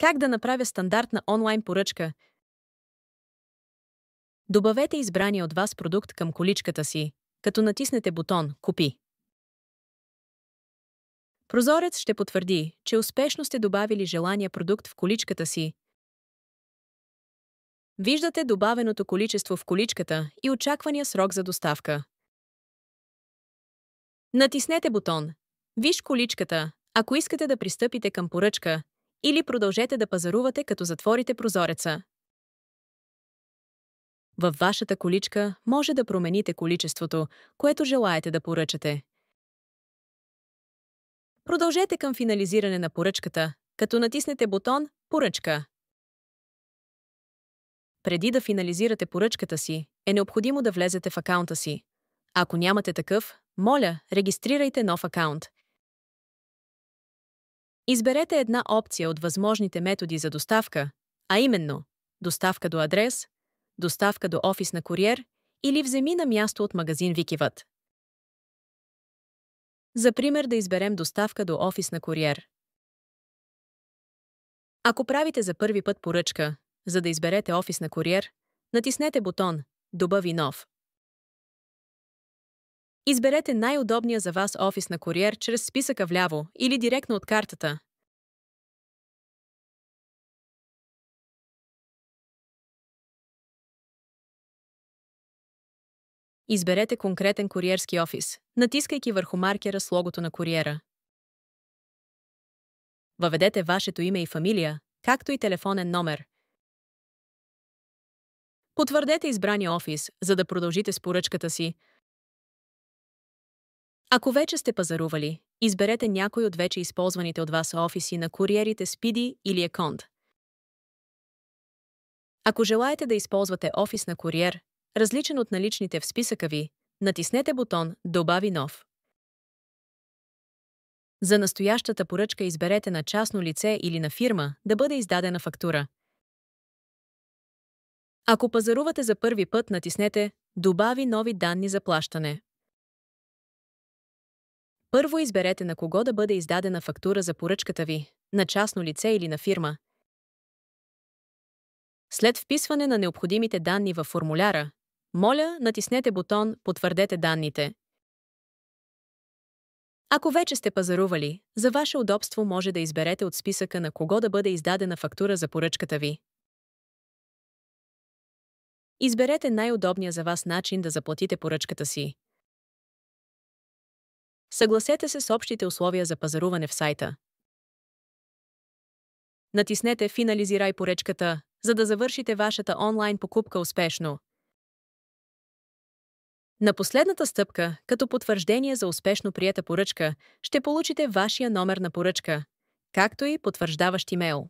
Как да направя стандартна онлайн поръчка? Добавете избрания от вас продукт към количката си, като натиснете бутон «Купи». Прозорец ще потвърди, че успешно сте добавили желания продукт в количката си. Виждате добавеното количество в количката и очаквания срок за доставка. Натиснете бутон «Виж количката», ако искате да пристъпите към поръчка, или продължете да пазарувате, като затворите прозореца. Във вашата количка може да промените количеството, което желаете да поръчате. Продължете към финализиране на поръчката, като натиснете бутон «Поръчка». Преди да финализирате поръчката си, е необходимо да влезете в акаунта си. Ако нямате такъв, моля, регистрирайте нов акаунт. Изберете една опция от възможните методи за доставка, а именно доставка до адрес, доставка до офис на куриер или вземи на място от магазин Викивът. За пример да изберем доставка до офис на куриер. Ако правите за първи път поръчка, за да изберете офис на куриер, натиснете бутон «Добави нов». Изберете най-удобния за вас офис на куриер чрез списъка вляво или директно от картата. Изберете конкретен куриерски офис, натискайки върху маркера с логото на куриера. Въведете вашето име и фамилия, както и телефонен номер. Потвърдете избрания офис, за да продължите с поръчката си. Ако вече сте пазарували, изберете някой от вече използваните от вас офиси на куриерите Speedy или Еконд. Ако желаете да използвате офис на куриер, различен от наличните в списъка ви, натиснете бутон «Добави нов». За настоящата поръчка изберете на частно лице или на фирма да бъде издадена фактура. Ако пазарувате за първи път, натиснете «Добави нови данни за плащане». Първо изберете на кого да бъде издадена фактура за поръчката ви, на частно лице или на фирма. След вписване на необходимите данни във формуляра, моля, натиснете бутон «Потвърдете данните». Ако вече сте пазарували, за ваше удобство може да изберете от списъка на кого да бъде издадена фактура за поръчката ви. Изберете най-удобния за вас начин да заплатите поръчката си. Съгласете се с общите условия за пазаруване в сайта. Натиснете «Финализирай поръчката», за да завършите вашата онлайн покупка успешно. На последната стъпка, като потвърждение за успешно приета поръчка, ще получите вашия номер на поръчка, както и потвърждаващ имейл.